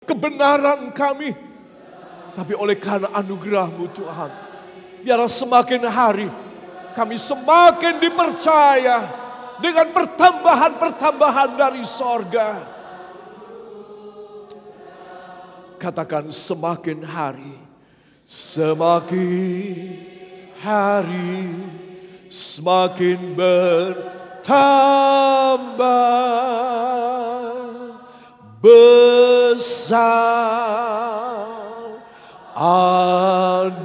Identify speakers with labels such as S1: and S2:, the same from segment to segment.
S1: kebenaran kami, tapi oleh karena anugerah-Mu Tuhan, biarlah semakin hari kami semakin dipercaya dengan pertambahan-pertambahan dari sorga. Katakan semakin hari, semakin bertambah besar anugerah-Mu.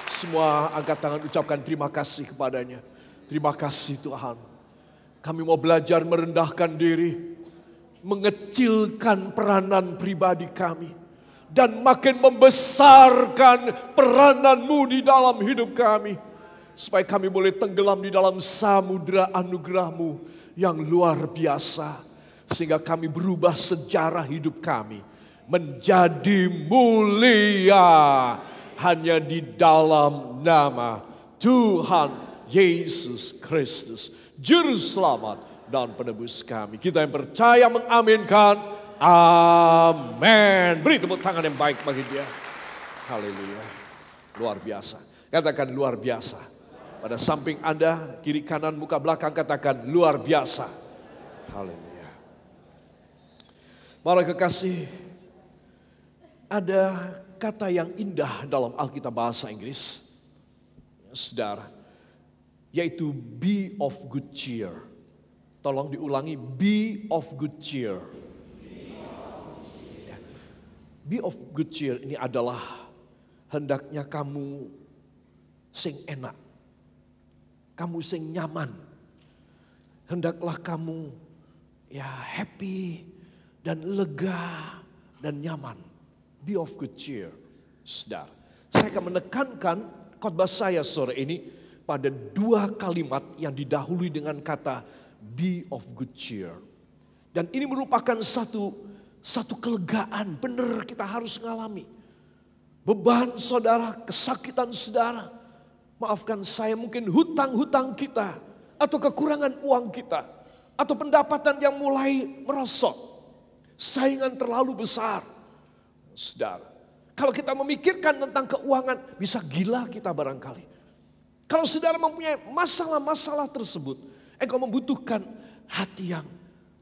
S1: Semua angkat tangan, ucapkan terima kasih kepadanya. Terima kasih Tuhan. Kami mau belajar merendahkan diri, mengecilkan peranan pribadi kami, dan makin membesarkan peranan-Mu di dalam hidup kami. Supaya kami boleh tenggelam di dalam samudera anugerah-Mu yang luar biasa. Sehingga kami berubah sejarah hidup kami menjadi mulia hanya di dalam nama Tuhan Yesus Kristus, Juru Selamat dan Penebus kami. Kita yang percaya mengaminkan, amin. Beri tepuk tangan yang baik bagi Dia. Haleluya. Luar biasa. Katakan luar biasa. Pada samping Anda, kiri kanan, muka belakang, katakan luar biasa. Haleluya. Para kekasih, ada kata yang indah dalam Alkitab bahasa Inggris, saudara, yaitu be of good cheer. Tolong diulangi, be of good cheer. Be of good cheer ini adalah hendaknya kamu sing enak, kamu sing nyaman. Hendaklah kamu happy dan lega dan nyaman. Be of good cheer, saudara. Saya akan menekankan khotbah saya sore ini pada dua kalimat yang didahului dengan kata be of good cheer. Dan ini merupakan satu kelegaan, benar kita harus mengalami. Beban saudara, kesakitan saudara, maafkan saya mungkin hutang-hutang kita, atau kekurangan uang kita, atau pendapatan yang mulai merosot, saingan terlalu besar. Saudara, kalau kita memikirkan tentang keuangan, bisa gila kita barangkali. Kalau saudara mempunyai masalah-masalah tersebut, engkau membutuhkan hati yang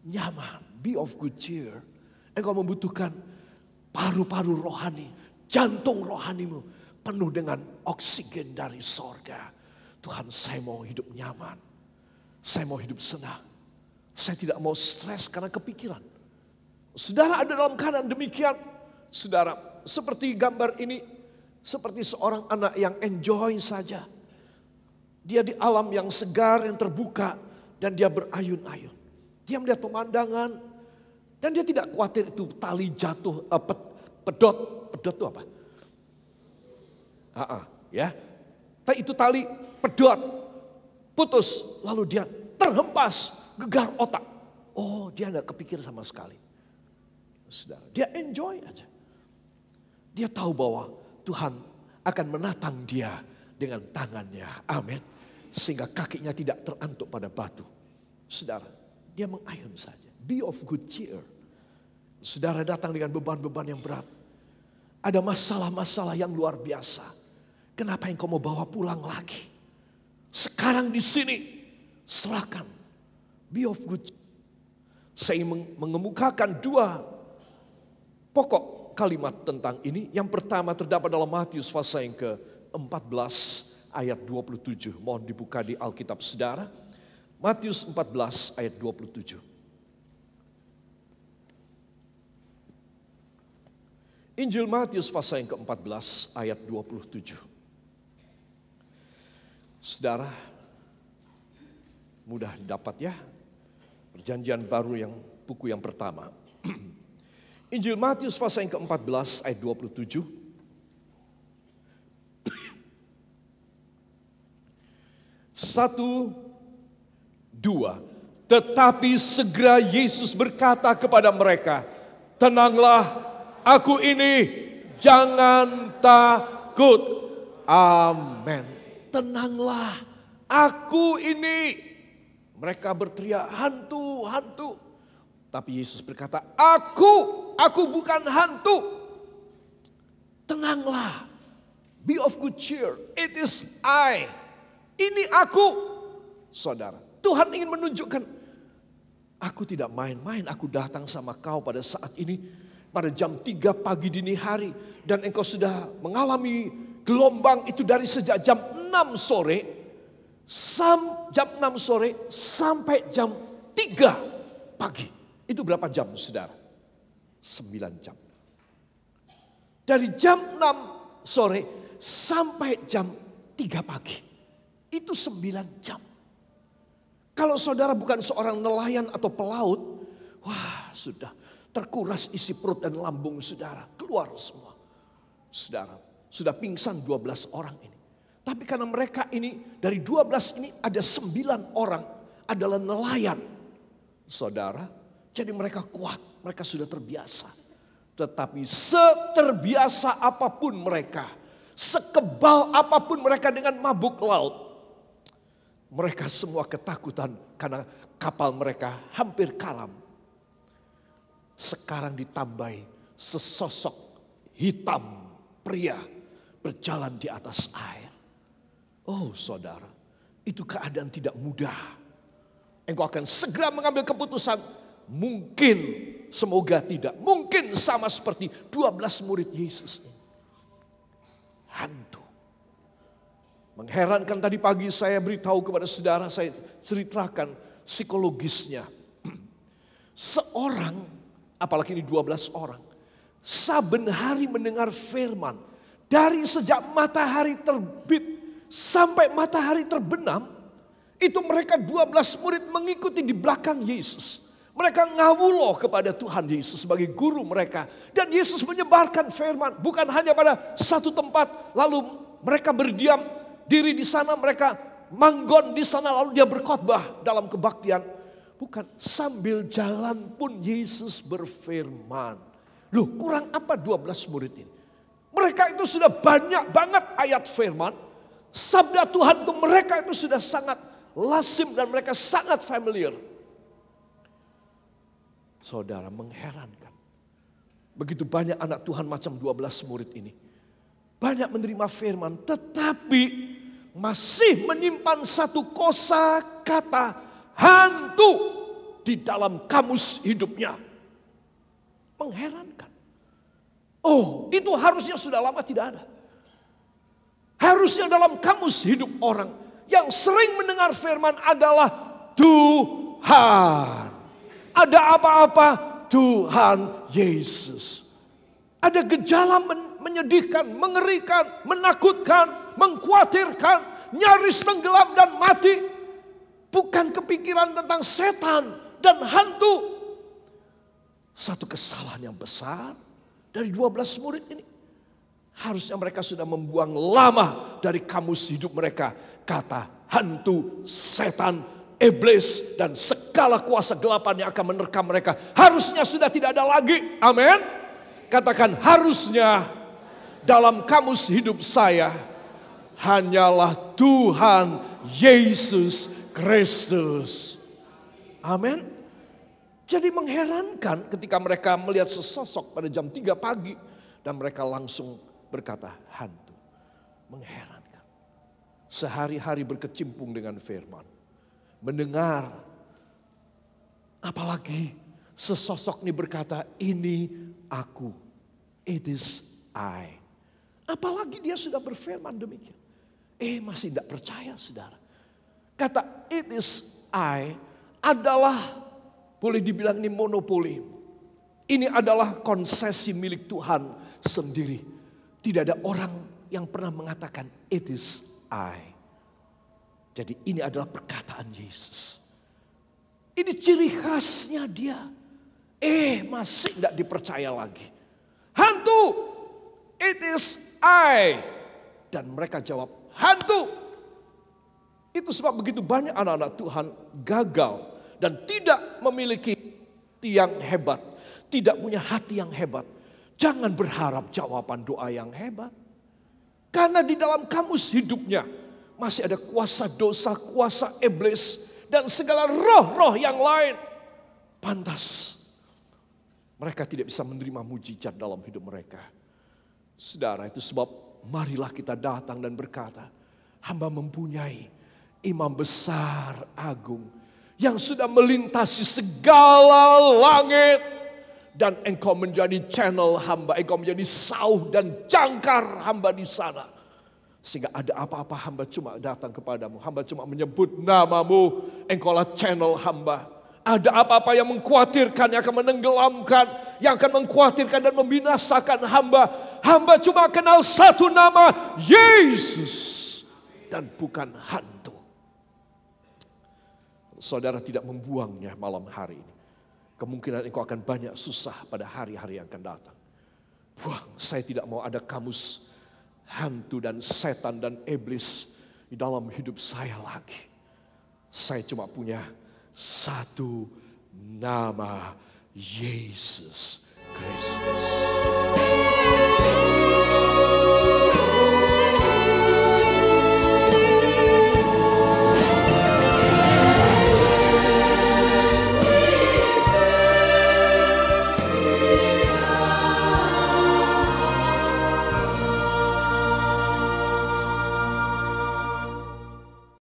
S1: nyaman, be of good cheer. Engkau membutuhkan paru-paru rohani, jantung rohanimu penuh dengan oksigen dari sorga. Tuhan, saya mau hidup nyaman, saya mau hidup senang, saya tidak mau stres karena kepikiran. Saudara ada dalam keadaan demikian, saudara, seperti gambar ini, seperti seorang anak yang enjoy saja. Dia di alam yang segar, yang terbuka, dan dia berayun-ayun. Dia melihat pemandangan, dan dia tidak khawatir itu tali jatuh, pedot itu apa? Tapi itu tali pedot, putus, lalu dia terhempas, gegar otak. Oh, dia tidak kepikir sama sekali. Saudara, dia enjoy aja. Dia tahu bahwa Tuhan akan menatang dia dengan tangannya. Amin. Sehingga kakinya tidak terantuk pada batu. Saudara, dia mengayun saja. Be of good cheer. Saudara datang dengan beban-beban yang berat. Ada masalah-masalah yang luar biasa. Kenapa engkau mau bawa pulang lagi? Sekarang di sini, serahkan. Be of good cheer. Saya mengemukakan dua pokok kalimat tentang ini. Yang pertama terdapat dalam Matius pasal yang ke-14 ayat 27. Mohon dibuka di Alkitab saudara. Matius 14 ayat 27. Injil Matius pasal yang ke-14 ayat 27. Saudara, mudah didapat ya. Perjanjian baru yang buku yang pertama. Injil Matius pasal yang ke-14 ayat 27. Satu, dua. Tetapi segera Yesus berkata kepada mereka, tenanglah, aku ini, jangan takut. Amin. Tenanglah, Aku ini. Mereka berteriak, hantu, hantu. Tapi Yesus berkata, aku bukan hantu. Tenanglah, be of good cheer, it is I. Ini aku. Saudara, Tuhan ingin menunjukkan, aku tidak main-main, aku datang sama kau pada saat ini, pada jam 3 pagi dini hari. Dan engkau sudah mengalami gelombang itu dari sejak jam 6 sore, jam 6 sore sampai jam 3 pagi. Itu berapa jam, saudara? 9 jam. Dari jam 6 sore sampai jam 3 pagi. Itu 9 jam. Kalau saudara bukan seorang nelayan atau pelaut, wah sudah terkuras isi perut dan lambung saudara. Keluar semua. Saudara, sudah pingsan 12 orang ini. Tapi karena mereka ini, dari 12 ini ada 9 orang adalah nelayan. Saudara, jadi mereka kuat, mereka sudah terbiasa. Tetapi seterbiasa apapun mereka, sekebal apapun mereka dengan mabuk laut, mereka semua ketakutan karena kapal mereka hampir karam. Sekarang ditambahi sesosok hitam pria berjalan di atas air. Oh saudara, itu keadaan tidak mudah. Engkau akan segera mengambil keputusan. Mungkin, semoga tidak. Mungkin sama seperti 12 murid Yesus ini. Hantu. Mengherankan, tadi pagi saya beritahu kepada saudara, saya ceritakan psikologisnya. Seorang, apalagi ini 12 orang, saben hari mendengar firman. Dari sejak matahari terbit sampai matahari terbenam, itu mereka 12 murid mengikuti di belakang Yesus. Mereka ngawuloh kepada Tuhan Yesus sebagai guru mereka. Dan Yesus menyebarkan firman, bukan hanya pada satu tempat, lalu mereka berdiam diri di sana, mereka manggon di sana, lalu dia berkhotbah dalam kebaktian. Bukan, sambil jalan pun Yesus berfirman. Loh, kurang apa 12 murid ini? Mereka itu sudah banyak banget ayat firman. Sabda Tuhan untuk mereka itu sudah sangat lazim dan mereka sangat familiar. Saudara, mengherankan. Begitu banyak anak Tuhan macam 12 murid ini. Banyak menerima firman, tetapi masih menyimpan satu kosa kata hantu di dalam kamus hidupnya. Mengherankan. Oh, itu harusnya sudah lama tidak ada. Harusnya dalam kamus hidup orang yang sering mendengar firman adalah Tuhan. Ada apa-apa, Tuhan Yesus. Ada gejala menyedihkan, mengerikan, menakutkan, mengkhawatirkan, nyaris tenggelam dan mati. Bukan kepikiran tentang setan dan hantu. Satu kesalahan yang besar dari 12 murid ini. Harusnya mereka sudah membuang lama dari kamus hidup mereka kata hantu, setan, iblis, dan segala kuasa gelapan yang akan menerkam mereka. Harusnya sudah tidak ada lagi. Amin. Katakan, harusnya dalam kamus hidup saya hanyalah Tuhan Yesus Kristus. Amin. Jadi mengherankan ketika mereka melihat sesosok pada jam 3 pagi. Dan mereka langsung berkata, hantu. Mengherankan. Sehari-hari berkecimpung dengan firman. Mendengar. Apalagi sesosok ini berkata, ini aku. It is I. Apalagi dia sudah berfirman demikian. Masih tidak percaya saudara. Kata it is I adalah boleh dibilang ini monopoli. Ini adalah konsesi milik Tuhan sendiri. Tidak ada orang yang pernah mengatakan it is I. Jadi ini adalah perkataan Yesus. Ini ciri khasnya dia. Masih tidak dipercaya lagi. Hantu, it is I. Dan mereka jawab, hantu. Itu sebab begitu banyak anak-anak Tuhan gagal. Dan tidak memiliki hati yang hebat. Tidak punya hati yang hebat. Jangan berharap jawaban doa yang hebat. Karena di dalam kamus hidupnya. masih ada kuasa dosa, kuasa iblis, dan segala roh-roh yang lain. Pantas mereka tidak bisa menerima mujizat dalam hidup mereka. Saudara, itu sebab marilah kita datang dan berkata, hamba mempunyai imam besar agung yang sudah melintasi segala langit. Dan engkau menjadi channel hamba, engkau menjadi sauh dan jangkar hamba di sana. Sehingga ada apa-apa hamba cuma datang kepadamu, hamba cuma menyebut namamu, engkaulah channel hamba. Ada apa-apa yang mengkhawatirkan, yang akan menenggelamkan, yang akan mengkhawatirkan dan membinasakan hamba. Hamba cuma kenal satu nama, Yesus. Dan bukan hantu. Saudara tidak membuangnya malam hari ini, kemungkinan engkau akan banyak susah pada hari-hari yang akan datang. Buang, saya tidak mau ada kamus hantu dan setan dan iblis di dalam hidup saya lagi. Saya cuma punya satu nama, Yesus Kristus.